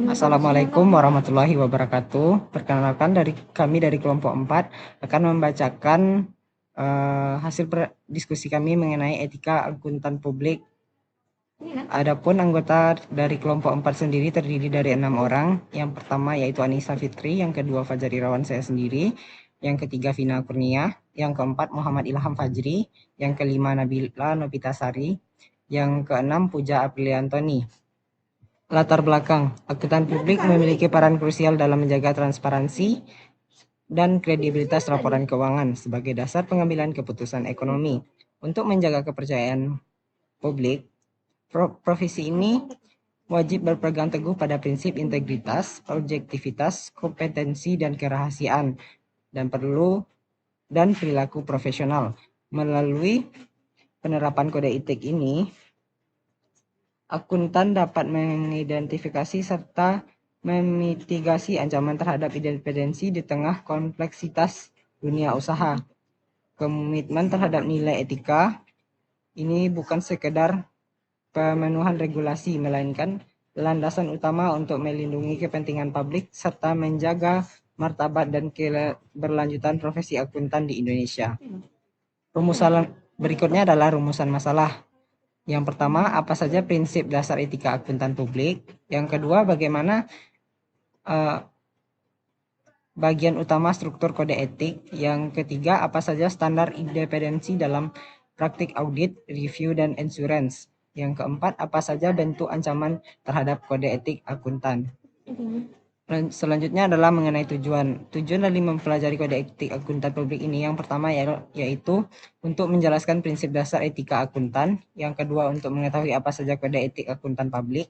Assalamualaikum warahmatullahi wabarakatuh. Perkenalkan kami dari kelompok 4 akan membacakan hasil diskusi kami mengenai etika akuntan publik. Adapun anggota dari kelompok 4 sendiri terdiri dari 6 orang. Yang pertama yaitu Anissa Fitri, yang kedua Fajar Irawan saya sendiri, yang ketiga Vina Kurnia, yang keempat Muhammad Ilham Fajri, yang kelima Nabila Novitasari, yang keenam Puja Apriliantoni. Latar belakang, akuntan publik memiliki peran krusial dalam menjaga transparansi dan kredibilitas laporan keuangan sebagai dasar pengambilan keputusan ekonomi. Untuk menjaga kepercayaan publik, profesi ini wajib berpegang teguh pada prinsip integritas, objektivitas, kompetensi, dan kerahasiaan, dan perilaku profesional. Melalui penerapan kode etik ini, akuntan dapat mengidentifikasi serta memitigasi ancaman terhadap independensi di tengah kompleksitas dunia usaha. Komitmen terhadap nilai etika ini bukan sekedar pemenuhan regulasi, melainkan landasan utama untuk melindungi kepentingan publik serta menjaga martabat dan keberlanjutan profesi akuntan di Indonesia. Rumusan berikutnya adalah rumusan masalah. Yang pertama, apa saja prinsip dasar etika akuntan publik? Yang kedua, bagaimana bagian utama struktur kode etik? Yang ketiga, apa saja standar independensi dalam praktik audit, review, dan insurance? Yang keempat, apa saja bentuk ancaman terhadap kode etik akuntan? Selanjutnya adalah mengenai tujuan. Tujuan dari mempelajari kode etik akuntan publik ini yang pertama yaitu untuk menjelaskan prinsip dasar etika akuntan. Yang kedua untuk mengetahui apa saja kode etik akuntan publik.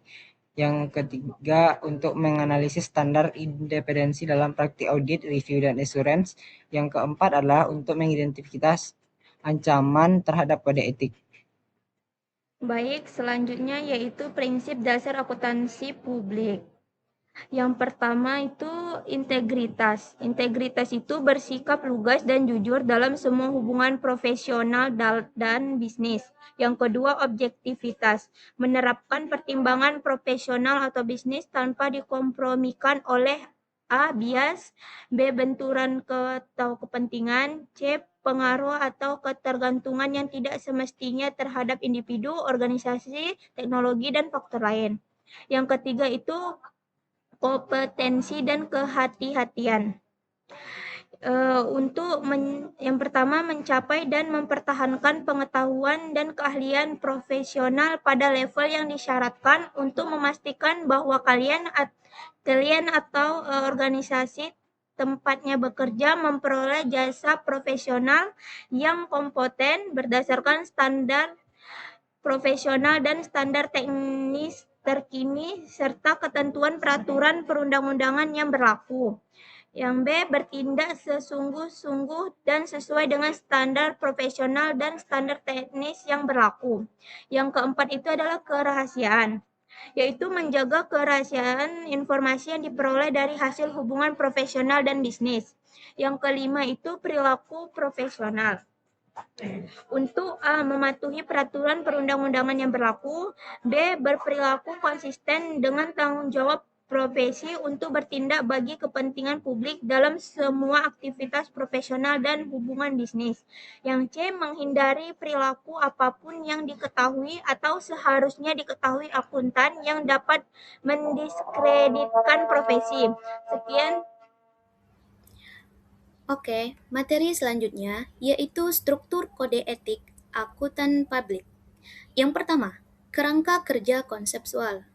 Yang ketiga untuk menganalisis standar independensi dalam praktik audit, review, dan assurance. Yang keempat adalah untuk mengidentifikasi ancaman terhadap kode etik. Baik, selanjutnya yaitu prinsip dasar akuntansi publik. Yang pertama itu integritas. Integritas itu bersikap lugas dan jujur dalam semua hubungan profesional dan bisnis. Yang kedua objektivitas. Menerapkan pertimbangan profesional atau bisnis tanpa dikompromikan oleh A. Bias, B. Benturan atau kepentingan, C. Pengaruh atau ketergantungan yang tidak semestinya terhadap individu, organisasi, teknologi, dan faktor lain. Yang ketiga itu kompetensi dan kehati-hatian. Yang pertama mencapai dan mempertahankan pengetahuan dan keahlian profesional pada level yang disyaratkan untuk memastikan bahwa kalian atau organisasi tempatnya bekerja memperoleh jasa profesional yang kompeten berdasarkan standar profesional dan standar teknis terkini serta ketentuan peraturan perundang-undangan yang berlaku. Yang B. Bertindak sesungguh-sungguh dan sesuai dengan standar profesional dan standar teknis yang berlaku. Yang keempat itu adalah kerahasiaan, yaitu menjaga kerahasiaan informasi yang diperoleh dari hasil hubungan profesional dan bisnis. Yang kelima itu perilaku profesional. Untuk A. Mematuhi peraturan perundang-undangan yang berlaku. B. Berperilaku konsisten dengan tanggung jawab profesi untuk bertindak bagi kepentingan publik dalam semua aktivitas profesional dan hubungan bisnis. Yang C. Menghindari perilaku apapun yang diketahui atau seharusnya diketahui akuntan yang dapat mendiskreditkan profesi. Sekian. Oke, materi selanjutnya yaitu struktur kode etik akuntan publik. Yang pertama, kerangka kerja konseptual,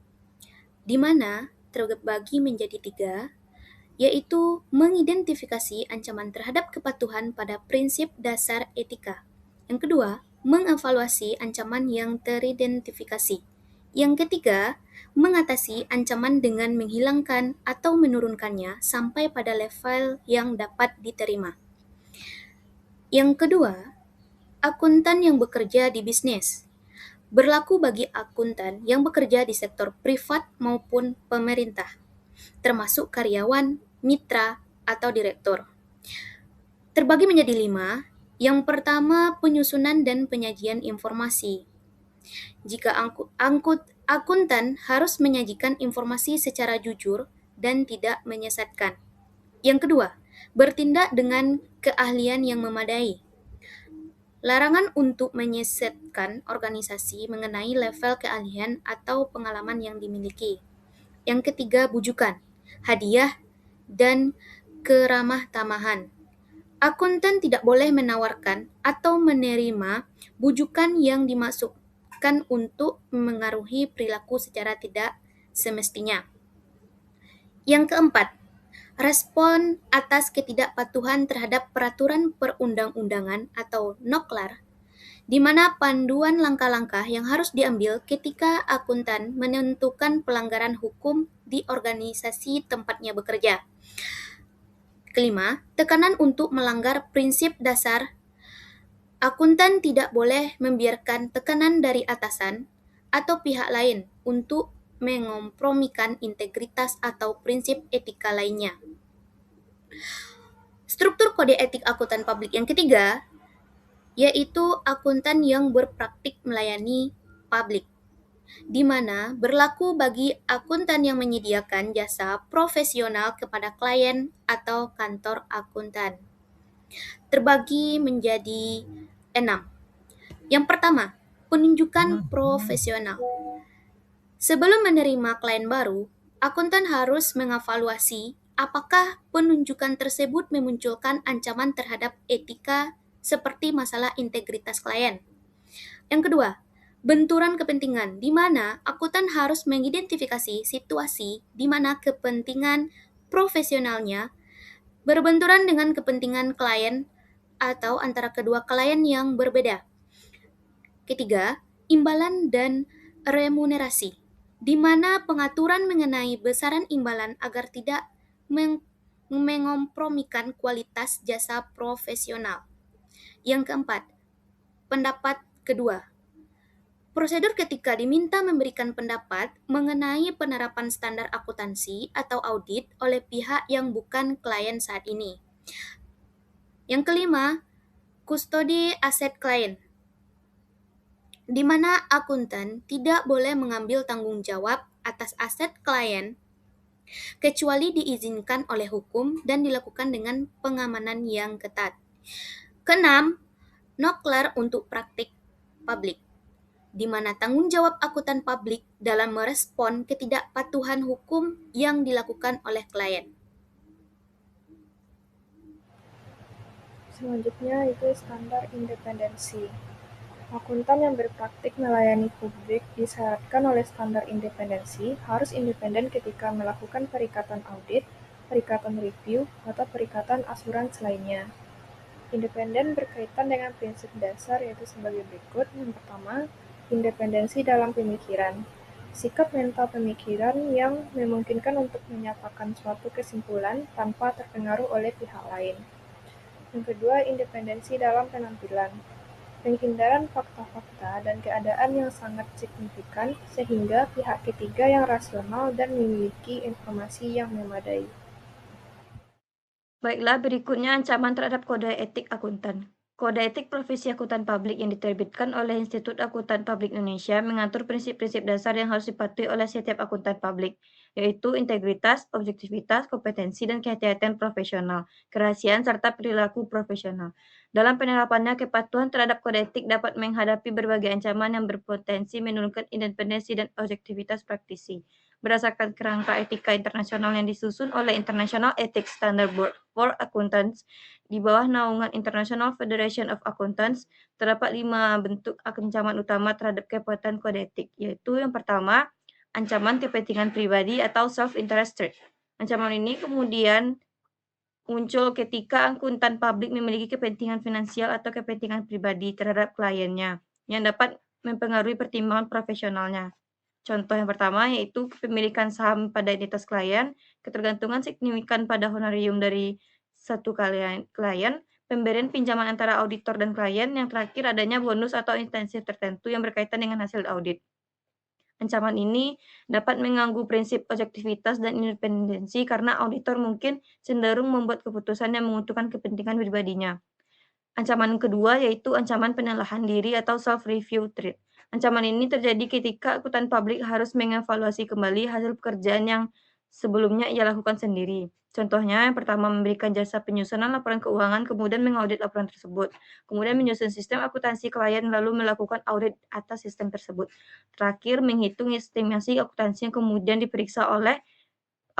di mana terbagi menjadi 3, yaitu mengidentifikasi ancaman terhadap kepatuhan pada prinsip dasar etika. Yang kedua, mengevaluasi ancaman yang teridentifikasi. Yang ketiga, mengatasi ancaman dengan menghilangkan atau menurunkannya sampai pada level yang dapat diterima. Yang kedua, akuntan yang bekerja di bisnis. Berlaku bagi akuntan yang bekerja di sektor privat maupun pemerintah, termasuk karyawan, mitra, atau direktur. Terbagi menjadi 5. Yang pertama, penyusunan dan penyajian informasi. Jika Akuntan harus menyajikan informasi secara jujur dan tidak menyesatkan. Yang kedua, bertindak dengan keahlian yang memadai. Larangan untuk menyesatkan organisasi mengenai level keahlian atau pengalaman yang dimiliki. Yang ketiga, bujukan, hadiah, dan keramah tamahan. Akuntan tidak boleh menawarkan atau menerima bujukan yang dimaksudkan untuk mengaruhi perilaku secara tidak semestinya. Yang keempat, respon atas ketidakpatuhan terhadap peraturan perundang-undangan atau NOKLAR, di mana panduan langkah-langkah yang harus diambil ketika akuntan menentukan pelanggaran hukum di organisasi tempatnya bekerja. Kelima, tekanan untuk melanggar prinsip dasar. Akuntan tidak boleh membiarkan tekanan dari atasan atau pihak lain untuk mengompromikan integritas atau prinsip etika lainnya. Struktur kode etik akuntan publik yang ketiga, yaitu akuntan yang berpraktik melayani publik, di mana berlaku bagi akuntan yang menyediakan jasa profesional kepada klien atau kantor akuntan. Terbagi menjadi 6. Yang pertama, penunjukan profesional. Sebelum menerima klien baru, akuntan harus mengevaluasi apakah penunjukan tersebut memunculkan ancaman terhadap etika seperti masalah integritas klien. Yang kedua, benturan kepentingan, di mana akuntan harus mengidentifikasi situasi di mana kepentingan profesionalnya berbenturan dengan kepentingan klien atau antara kedua klien yang berbeda. Ketiga, imbalan dan remunerasi, di mana pengaturan mengenai besaran imbalan agar tidak mengompromikan kualitas jasa profesional. Yang keempat, pendapat kedua. Prosedur ketika diminta memberikan pendapat mengenai penerapan standar akuntansi atau audit oleh pihak yang bukan klien saat ini. Yang kelima, kustodi aset klien, di mana akuntan tidak boleh mengambil tanggung jawab atas aset klien kecuali diizinkan oleh hukum dan dilakukan dengan pengamanan yang ketat. Keenam, NOKLAR untuk praktik publik, di mana tanggung jawab akuntan publik dalam merespon ketidakpatuhan hukum yang dilakukan oleh klien. Selanjutnya itu standar independensi. Akuntan yang berpraktik melayani publik disyaratkan oleh standar independensi harus independen ketika melakukan perikatan audit, perikatan review, atau perikatan asuransi lainnya. Independen berkaitan dengan prinsip dasar yaitu sebagai berikut. Yang pertama, independensi dalam pemikiran. Sikap mental pemikiran yang memungkinkan untuk menyatakan suatu kesimpulan tanpa terpengaruh oleh pihak lain. Yang kedua, independensi dalam penampilan. Penghindaran fakta-fakta dan keadaan yang sangat signifikan sehingga pihak ketiga yang rasional dan memiliki informasi yang memadai. Baiklah, berikutnya ancaman terhadap kode etik akuntan. Kode etik profesi akuntan publik yang diterbitkan oleh Institut Akuntan Publik Indonesia mengatur prinsip-prinsip dasar yang harus dipatuhi oleh setiap akuntan publik, yaitu integritas, objektivitas, kompetensi, dan kehati-hatian profesional, kerahasiaan, serta perilaku profesional. Dalam penerapannya, kepatuhan terhadap kode etik dapat menghadapi berbagai ancaman yang berpotensi menurunkan independensi dan objektivitas praktisi. Berdasarkan kerangka etika internasional yang disusun oleh International Ethics Standard Board for Accountants di bawah naungan International Federation of Accountants, terdapat 5 bentuk ancaman utama terhadap kepatuhan kode etik, yaitu yang pertama, ancaman kepentingan pribadi atau self-interest threat. Ancaman ini kemudian muncul ketika akuntan publik memiliki kepentingan finansial atau kepentingan pribadi terhadap kliennya yang dapat mempengaruhi pertimbangan profesionalnya. Contoh yang pertama yaitu kepemilikan saham pada entitas klien, ketergantungan signifikan pada honorium dari satu klien, pemberian pinjaman antara auditor dan klien, yang terakhir adanya bonus atau insentif tertentu yang berkaitan dengan hasil audit. Ancaman ini dapat mengganggu prinsip objektivitas dan independensi karena auditor mungkin cenderung membuat keputusan yang menguntungkan kepentingan pribadinya. Ancaman kedua yaitu ancaman penelahan diri atau self-review threat. Ancaman ini terjadi ketika akuntan publik harus mengevaluasi kembali hasil pekerjaan yang sebelumnya ia lakukan sendiri. Contohnya, yang pertama memberikan jasa penyusunan laporan keuangan, kemudian mengaudit laporan tersebut. Kemudian menyusun sistem akuntansi klien, lalu melakukan audit atas sistem tersebut. Terakhir, menghitung estimasi akuntansi yang kemudian diperiksa oleh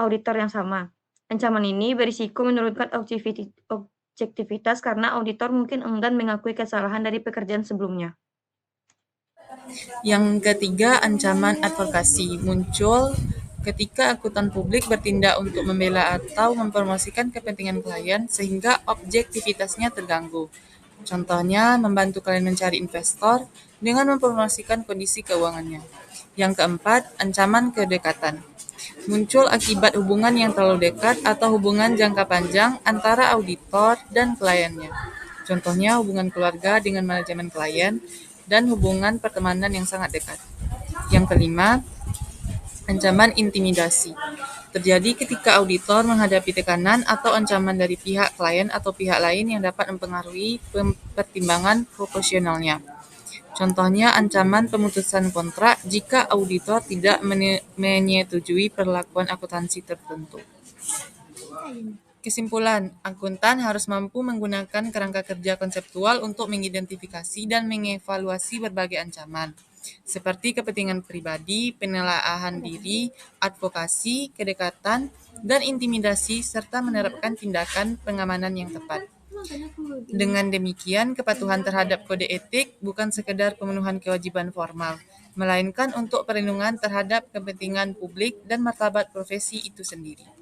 auditor yang sama. Ancaman ini berisiko menurunkan objektivitas karena auditor mungkin enggan mengakui kesalahan dari pekerjaan sebelumnya. Yang ketiga, ancaman advokasi muncul ketika akuntan publik bertindak untuk membela atau mempromosikan kepentingan klien sehingga objektivitasnya terganggu. Contohnya, membantu klien mencari investor dengan mempromosikan kondisi keuangannya. Yang keempat, ancaman kedekatan. Muncul akibat hubungan yang terlalu dekat atau hubungan jangka panjang antara auditor dan kliennya. Contohnya, hubungan keluarga dengan manajemen klien dan hubungan pertemanan yang sangat dekat. Yang kelima, ancaman intimidasi. Terjadi ketika auditor menghadapi tekanan atau ancaman dari pihak klien atau pihak lain yang dapat mempengaruhi pertimbangan profesionalnya. Contohnya, ancaman pemutusan kontrak jika auditor tidak menyetujui perlakuan akuntansi tertentu. Kesimpulan, akuntan harus mampu menggunakan kerangka kerja konseptual untuk mengidentifikasi dan mengevaluasi berbagai ancaman, seperti kepentingan pribadi, penilaian diri, advokasi, kedekatan, dan intimidasi, serta menerapkan tindakan pengamanan yang tepat. Dengan demikian, kepatuhan terhadap kode etik bukan sekedar pemenuhan kewajiban formal, melainkan untuk perlindungan terhadap kepentingan publik dan martabat profesi itu sendiri.